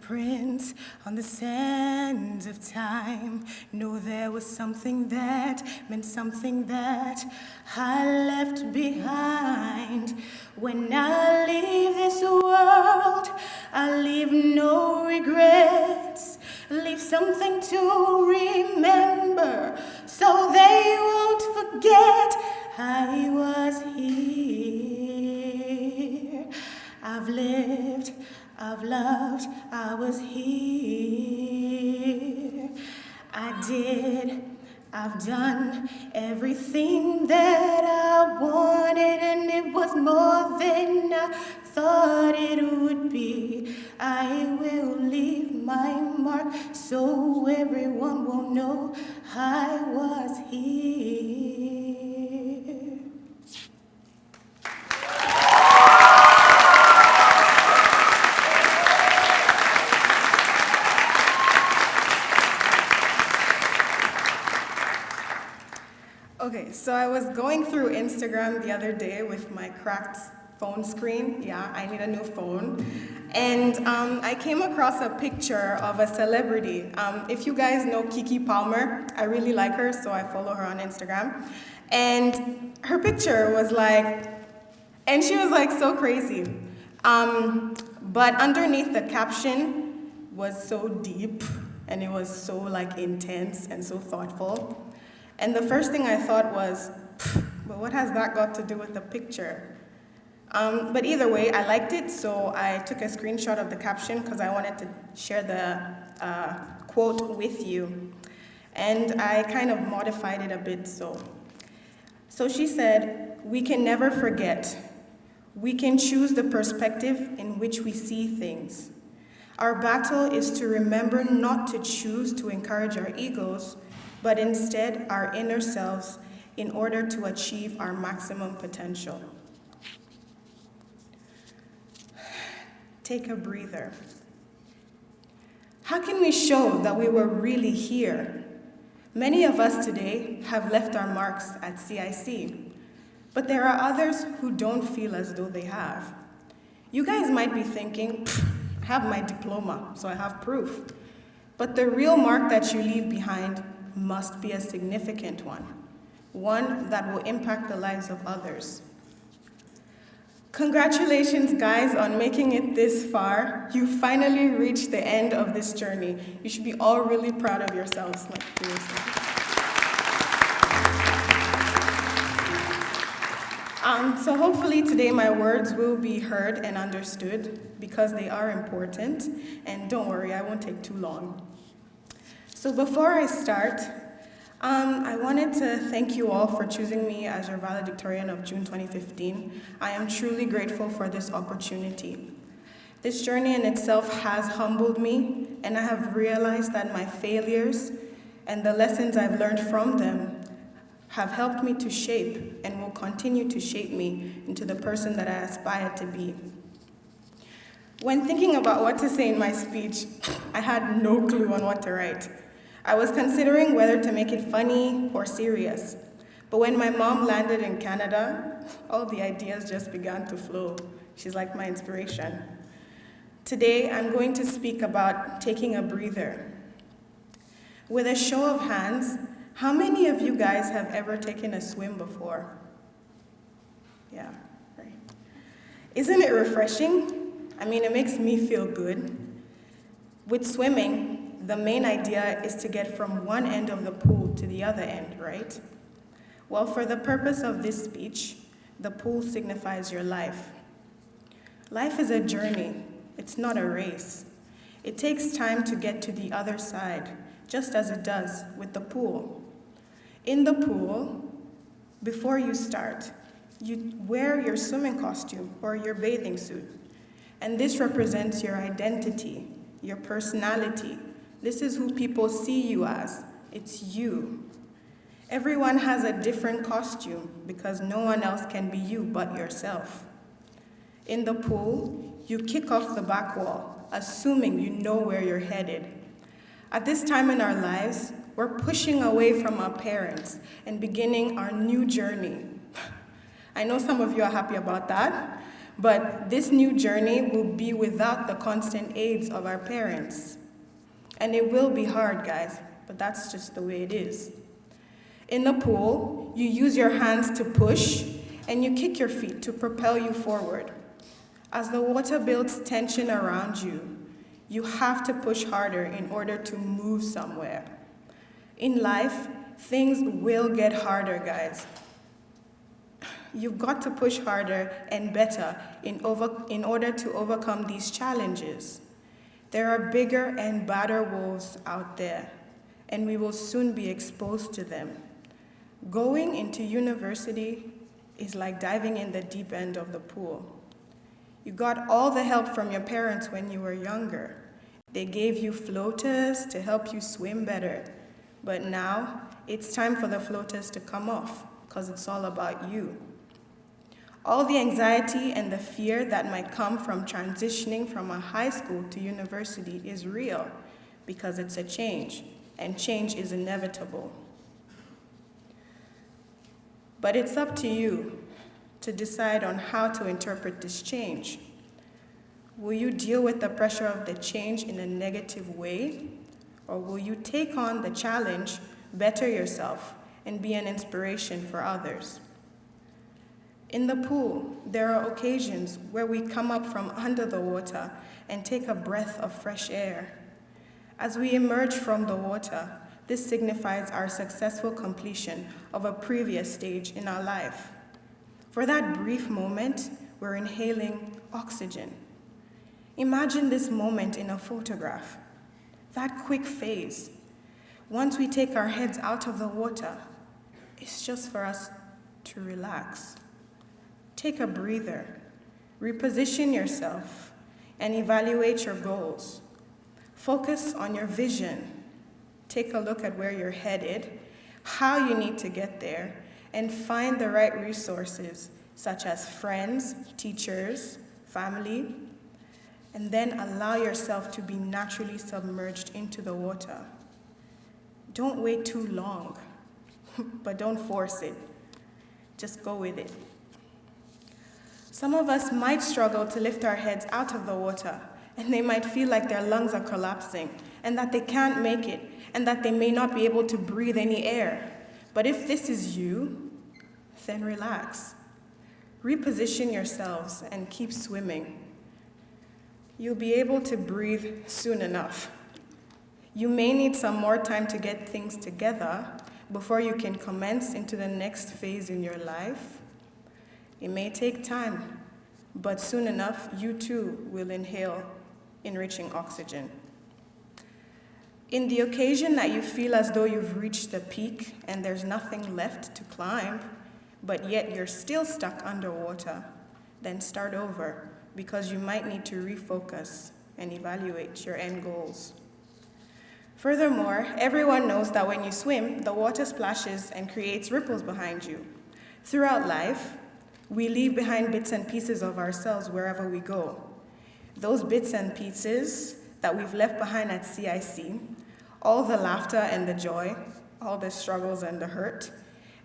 footprints on the sands of time. No, there was something that meant something that I left behind. When I leave this world, I leave no regrets. Leave something to remember so they won't forget I was here. I've lived, I've loved, I was here. I've done everything that I wanted, and it was more than I thought it would be. I will leave my mark so everyone will know I was here. Okay, so I was going through Instagram the other day with my cracked phone screen. Yeah, I need a new phone. And I came across a picture of a celebrity. If you guys know Kiki Palmer, I really like her, so I follow her on Instagram. And her picture was like, and she was like so crazy. But underneath the caption was so deep, and it was so like intense and so thoughtful. And the first thing I thought was, but what has that got to do with the picture? But either way, I liked it, so I took a screenshot of the caption because I wanted to share the quote with you. And I kind of modified it a bit, so she said, "We can never forget. We can choose the perspective in which we see things. Our battle is to remember not to choose to encourage our egos, but instead our inner selves in order to achieve our maximum potential." Take a breather. How can we show that we were really here? Many of us today have left our marks at CIC, but there are others who don't feel as though they have. You guys might be thinking, I have my diploma, so I have proof. But the real mark that you leave behind must be a significant one that will impact the lives of others. Congratulations, guys, on making it this far. You finally reached the end of this journey. You should be all really proud of yourselves, like seriously. So hopefully today my words will be heard and understood because they are important. And don't worry, I won't take too long. So before I start, I wanted to thank you all for choosing me as your valedictorian of June 2015. I am truly grateful for this opportunity. This journey in itself has humbled me, and I have realized that my failures and the lessons I've learned from them have helped me to shape and will continue to shape me into the person that I aspire to be. When thinking about what to say in my speech, I had no clue on what to write. I was considering whether to make it funny or serious. But when my mom landed in Canada, all the ideas just began to flow. She's like my inspiration. Today, I'm going to speak about taking a breather. With a show of hands, how many of you guys have ever taken a swim before? Yeah, right. Isn't it refreshing? I mean, it makes me feel good. With swimming, the main idea is to get from one end of the pool to the other end, right? Well, for the purpose of this speech, the pool signifies your life. Life is a journey. It's not a race. It takes time to get to the other side, just as it does with the pool. In the pool, before you start, you wear your swimming costume or your bathing suit. And this represents your identity, your personality. This is who people see you as. It's you. Everyone has a different costume because no one else can be you but yourself. In the pool, you kick off the back wall, assuming you know where you're headed. At this time in our lives, we're pushing away from our parents and beginning our new journey. I know some of you are happy about that, But this new journey will be without the constant aids of our parents. And it will be hard, guys, but that's just the way it is. In the pool, you use your hands to push, and you kick your feet to propel you forward. As the water builds tension around you, you have to push harder in order to move somewhere. In life, things will get harder, guys. You've got to push harder and better in order to overcome these challenges. There are bigger and badder wolves out there, and we will soon be exposed to them. Going into university is like diving in the deep end of the pool. You got all the help from your parents when you were younger. They gave you floaters to help you swim better. But now, it's time for the floaters to come off, because it's all about you. All the anxiety and the fear that might come from transitioning from a high school to university is real, because it's a change, and change is inevitable. But it's up to you to decide on how to interpret this change. Will you deal with the pressure of the change in a negative way? Or will you take on the challenge, better yourself, and be an inspiration for others? In the pool, there are occasions where we come up from under the water and take a breath of fresh air. As we emerge from the water, this signifies our successful completion of a previous stage in our life. For that brief moment, we're inhaling oxygen. Imagine this moment in a photograph, that quick phase. Once we take our heads out of the water, it's just for us to relax. Take a breather, reposition yourself, and evaluate your goals. Focus on your vision. Take a look at where you're headed, how you need to get there, and find the right resources, such as friends, teachers, family, and then allow yourself to be naturally submerged into the water. Don't wait too long, but don't force it. Just go with it. Some of us might struggle to lift our heads out of the water, and they might feel like their lungs are collapsing, and that they can't make it, and that they may not be able to breathe any air. But if this is you, then relax. Reposition yourselves and keep swimming. You'll be able to breathe soon enough. You may need some more time to get things together before you can commence into the next phase in your life. It may take time, but soon enough, you too will inhale enriching oxygen. In the occasion that you feel as though you've reached the peak and there's nothing left to climb, but yet you're still stuck underwater, then start over, because you might need to refocus and evaluate your end goals. Furthermore, everyone knows that when you swim, the water splashes and creates ripples behind you. Throughout life, we leave behind bits and pieces of ourselves wherever we go. Those bits and pieces that we've left behind at CIC, all the laughter and the joy, all the struggles and the hurt,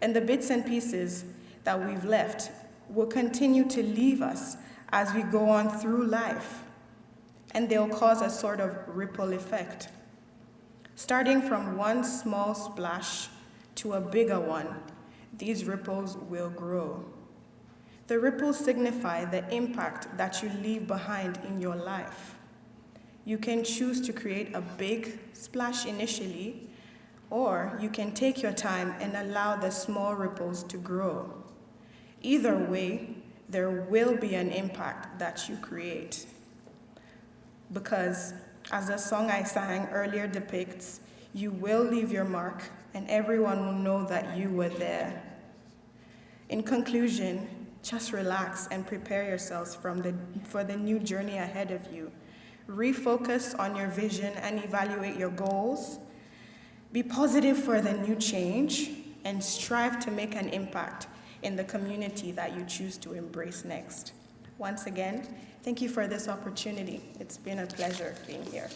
and the bits and pieces that we've left will continue to leave us as we go on through life, and they'll cause a sort of ripple effect. Starting from one small splash to a bigger one, these ripples will grow. The ripples signify the impact that you leave behind in your life. You can choose to create a big splash initially, or you can take your time and allow the small ripples to grow. Either way, there will be an impact that you create. Because, as the song I sang earlier depicts, you will leave your mark and everyone will know that you were there. In conclusion, just relax and prepare yourselves for the new journey ahead of you. Refocus on your vision and evaluate your goals. Be positive for the new change and strive to make an impact in the community that you choose to embrace next. Once again, thank you for this opportunity. It's been a pleasure being here.